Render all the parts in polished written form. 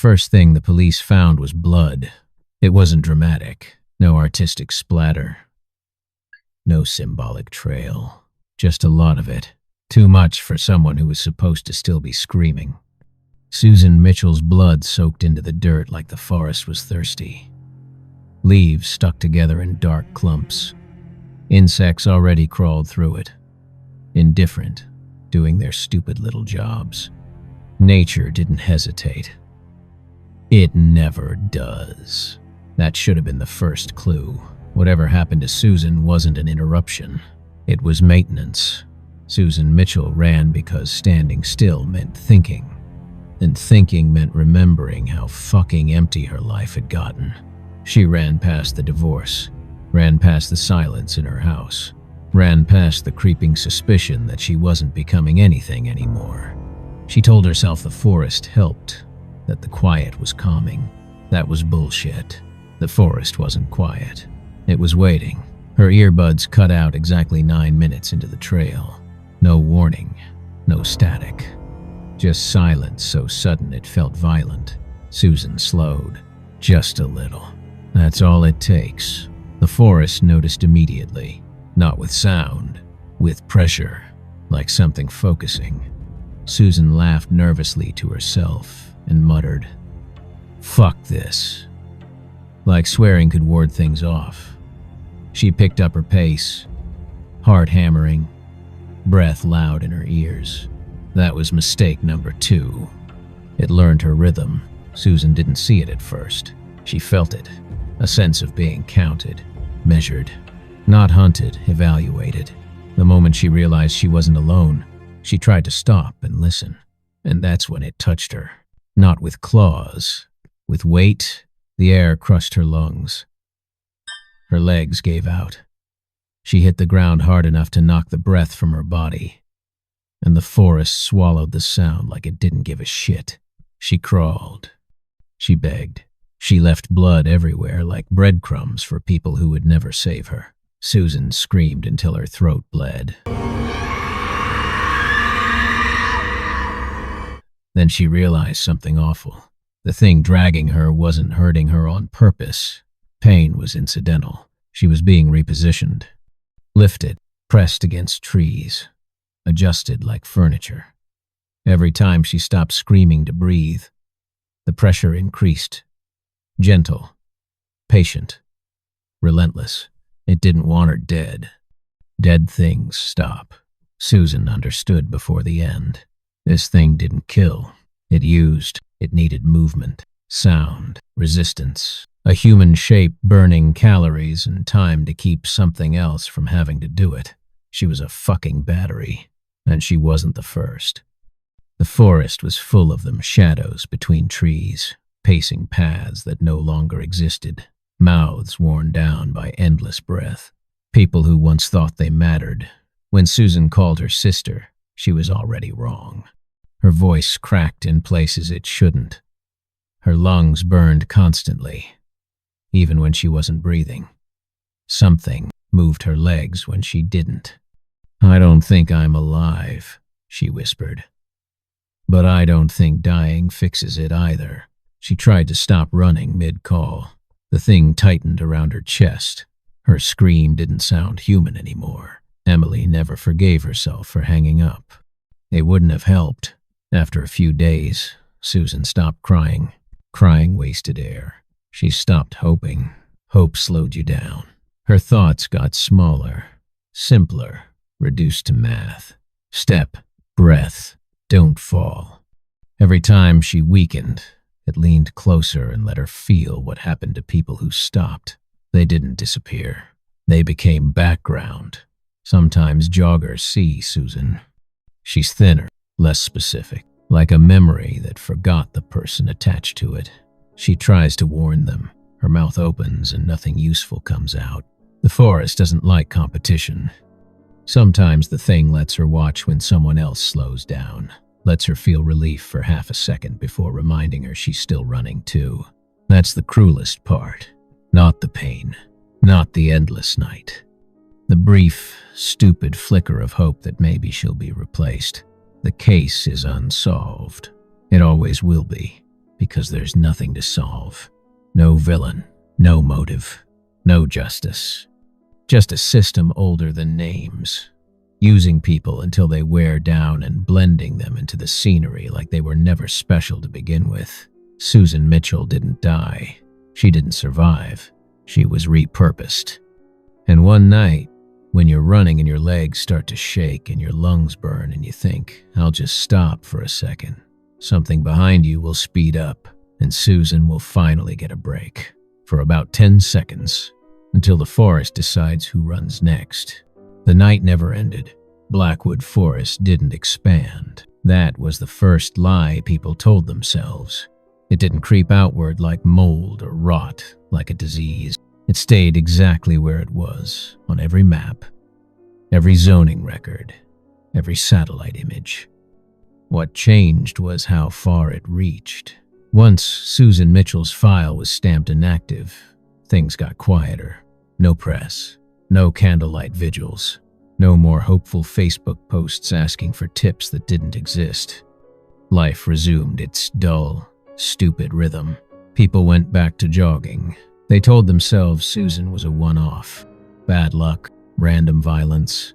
first thing the police found was blood. It wasn't dramatic, no artistic splatter, no symbolic trail, just a lot of it. Too much for someone who was supposed to still be screaming. Susan Mitchell's blood soaked into the dirt like the forest was thirsty. Leaves stuck together in dark clumps. Insects already crawled through it, indifferent, doing their stupid little jobs. Nature didn't hesitate. It never does. That should have been the first clue. Whatever happened to Susan wasn't an interruption. It was maintenance. Susan Mitchell ran because standing still meant thinking. And thinking meant remembering how fucking empty her life had gotten. She ran past the divorce, ran past the silence in her house, ran past the creeping suspicion that she wasn't becoming anything anymore. She told herself the forest helped, that the quiet was calming. That was bullshit. The forest wasn't quiet. It was waiting. Her earbuds cut out exactly 9 minutes into the trail. No warning, no static. Just silence so sudden it felt violent. Susan slowed, just a little. That's all it takes. The forest noticed immediately, not with sound, with pressure, like something focusing. Susan laughed nervously to herself and muttered, "Fuck this." Like swearing could ward things off. She picked up her pace, heart hammering, breath loud in her ears. That was mistake number 2. It learned her rhythm. Susan didn't see it at first. She felt it, a sense of being counted, measured, not hunted, evaluated. The moment she realized she wasn't alone, she tried to stop and listen, and that's when it touched her. Not with claws, with weight. The air crushed her lungs. Her legs gave out. She hit the ground hard enough to knock the breath from her body, and the forest swallowed the sound like it didn't give a shit. She crawled. She begged. She left blood everywhere like breadcrumbs for people who would never save her. Susan screamed until her throat bled. Then she realized something awful. The thing dragging her wasn't hurting her on purpose. Pain was incidental. She was being repositioned, lifted, pressed against trees, adjusted like furniture. Every time she stopped screaming to breathe, the pressure increased. Gentle, patient, relentless. It didn't want her dead. Dead things stop. Susan understood before the end. This thing didn't kill. It used. It needed movement, sound, resistance, a human shape burning calories and time to keep something else from having to do it. She was a fucking battery, and she wasn't the first. The forest was full of them, shadows between trees, pacing paths that no longer existed, mouths worn down by endless breath. People who once thought they mattered. When Susan called her sister, she was already wrong. Her voice cracked in places it shouldn't. Her lungs burned constantly, even when she wasn't breathing. Something moved her legs when she didn't. "I don't think I'm alive," she whispered. "But I don't think dying fixes it either." She tried to stop running mid-call. The thing tightened around her chest. Her scream didn't sound human anymore. Emily never forgave herself for hanging up. It wouldn't have helped. After a few days, Susan stopped crying. Crying wasted air. She stopped hoping. Hope slowed you down. Her thoughts got smaller, simpler, reduced to math. Step, breath, don't fall. Every time she weakened, it leaned closer and let her feel what happened to people who stopped. They didn't disappear. They became background. Sometimes joggers see Susan. She's thinner, less specific, like a memory that forgot the person attached to it. She tries to warn them. Her mouth opens and nothing useful comes out. The forest doesn't like competition. Sometimes the thing lets her watch when someone else slows down, lets her feel relief for half a second before reminding her she's still running too. That's the cruelest part. Not the pain, not the endless night. The brief, stupid flicker of hope that maybe she'll be replaced. The case is unsolved. It always will be. because there's nothing to solve. No villain, no motive, no justice. Just a system older than names, using people until they wear down and blending them into the scenery like they were never special to begin with. Susan Mitchell didn't die. She didn't survive. She was repurposed. And one night, when you're running and your legs start to shake and your lungs burn and you think, I'll just stop for a second, something behind you will speed up and Susan will finally get a break. For about 10 seconds, until the forest decides who runs next. The night never ended. Blackwood Forest didn't expand. That was the first lie people told themselves. It didn't creep outward like mold or rot like a disease. It stayed exactly where it was, on every map, every zoning record, every satellite image. What changed was how far it reached. Once Susan Mitchell's file was stamped inactive, things got quieter. No press, no candlelight vigils, no more hopeful Facebook posts asking for tips that didn't exist. Life resumed its dull, stupid rhythm. People went back to jogging. They told themselves Susan was a one-off. Bad luck, random violence.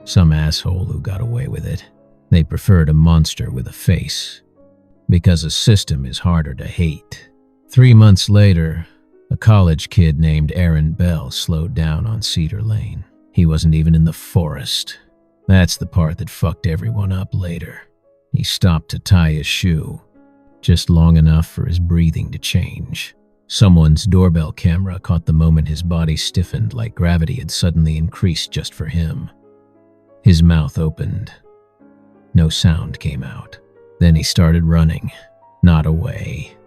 Some asshole who got away with it. They preferred a monster with a face. Because a system is harder to hate. 3 months later, a college kid named Aaron Bell slowed down on Cedar Lane. He wasn't even in the forest. That's the part that fucked everyone up later. He stopped to tie his shoe, just long enough for his breathing to change. Someone's doorbell camera caught the moment his body stiffened like gravity had suddenly increased just for him. His mouth opened. No sound came out. Then he started running, not away,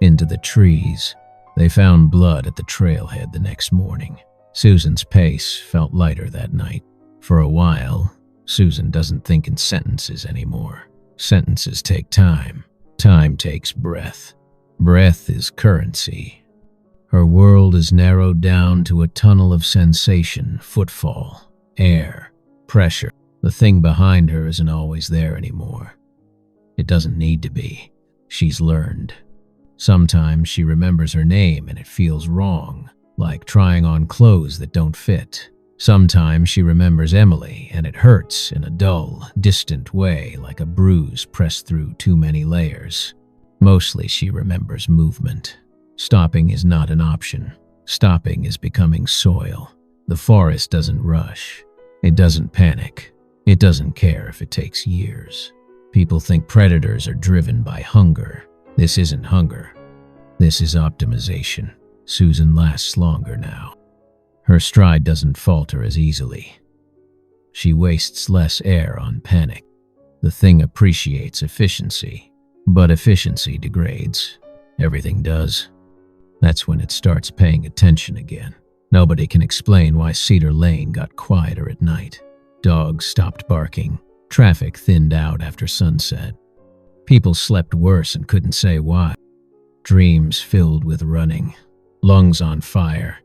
into the trees. They found blood at the trailhead the next morning. Susan's pace felt lighter that night. For a while, Susan doesn't think in sentences anymore. Sentences take time. Time takes breath. Breath is currency. Her world is narrowed down to a tunnel of sensation, footfall, air, pressure. The thing behind her isn't always there anymore. It doesn't need to be. She's learned. Sometimes she remembers her name and it feels wrong, like trying on clothes that don't fit. Sometimes she remembers Emily and it hurts in a dull, distant way, like a bruise pressed through too many layers. Mostly she remembers movement. Stopping is not an option. Stopping is becoming soil. The forest doesn't rush. It doesn't panic. It doesn't care if it takes years. People think predators are driven by hunger. This isn't hunger. This is optimization. Susan lasts longer now. Her stride doesn't falter as easily. She wastes less air on panic. The thing appreciates efficiency. But efficiency degrades. Everything does. That's when it starts paying attention again. Nobody can explain why Cedar Lane got quieter at night. Dogs stopped barking. Traffic thinned out after sunset. People slept worse and couldn't say why. Dreams filled with running. Lungs on fire.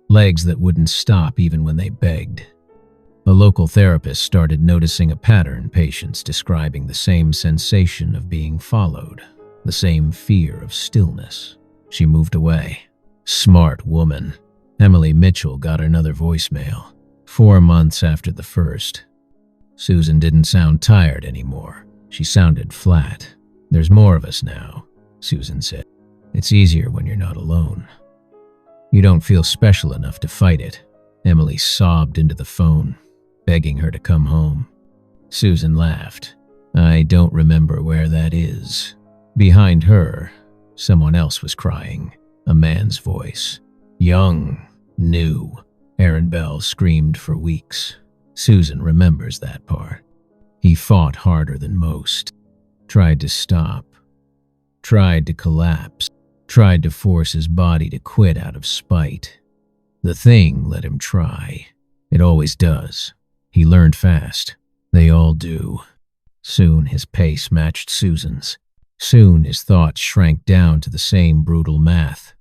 Legs that wouldn't stop even when they begged. A local therapist started noticing a pattern, patients describing the same sensation of being followed, the same fear of stillness. She moved away. Smart woman. Emily Mitchell got another voicemail, 4 months after the first. Susan didn't sound tired anymore. She sounded flat. There's more of us now, Susan said. It's easier when you're not alone. You don't feel special enough to fight it. Emily sobbed into the phone, begging her to come home. Susan laughed. I don't remember where that is. Behind her, someone else was crying, a man's voice. Young, new. Aaron Bell screamed for weeks. Susan remembers that part. He fought harder than most. Tried to stop. Tried to collapse. Tried to force his body to quit out of spite. The thing let him try. It always does. He learned fast. They all do. Soon his pace matched Susan's. Soon his thoughts shrank down to the same brutal math.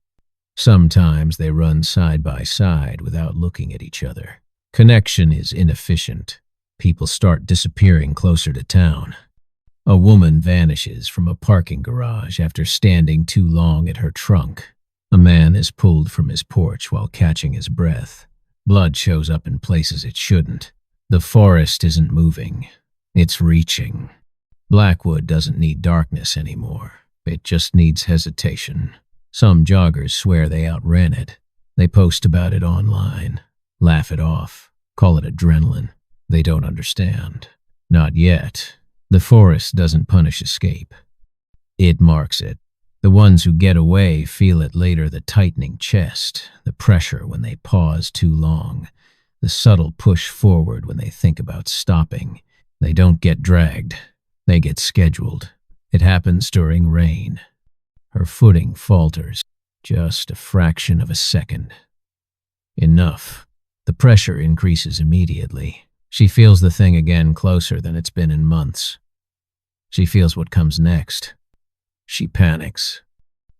Sometimes they run side by side without looking at each other. Connection is inefficient. People start disappearing closer to town. A woman vanishes from a parking garage after standing too long at her trunk. A man is pulled from his porch while catching his breath. Blood shows up in places it shouldn't. The forest isn't moving. It's reaching. Blackwood doesn't need darkness anymore. It just needs hesitation. Some joggers swear they outran it. They post about it online, laugh it off, call it adrenaline. They don't understand. Not yet. The forest doesn't punish escape. It marks it. The ones who get away feel it later, the tightening chest, the pressure when they pause too long, the subtle push forward when they think about stopping. They don't get dragged. They get scheduled. It happens during rain. Her footing falters, just a fraction of a second. Enough. The pressure increases immediately. She feels the thing again, closer than it's been in months. She feels what comes next. She panics.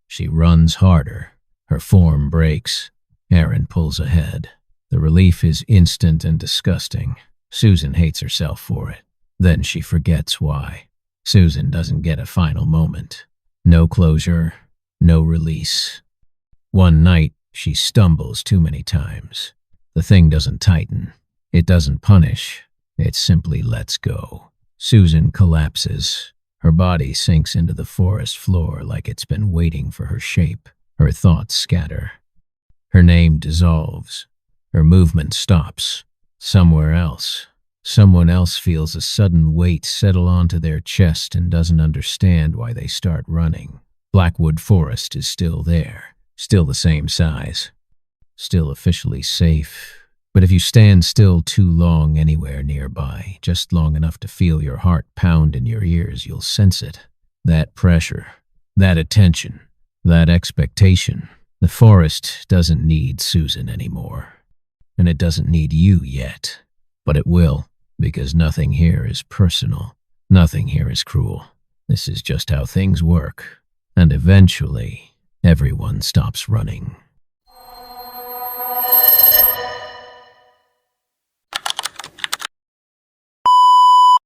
She runs harder. Her form breaks. Aaron pulls ahead. The relief is instant and disgusting. Susan hates herself for it. Then she forgets why. Susan doesn't get a final moment. No closure, no release. One night, she stumbles too many times. The thing doesn't tighten. It doesn't punish. It simply lets go. Susan collapses. Her body sinks into the forest floor like it's been waiting for her shape. Her thoughts scatter. Her name dissolves. Her movement stops. Somewhere else. Someone else feels a sudden weight settle onto their chest and doesn't understand why they start running. Blackwood Forest is still there. Still the same size. Still officially safe. But if you stand still too long anywhere nearby, just long enough to feel your heart pound in your ears, you'll sense it. That pressure, that attention, that expectation. The forest doesn't need Susan anymore. And it doesn't need you yet. But it will, because nothing here is personal. Nothing here is cruel. This is just how things work. And eventually, everyone stops running.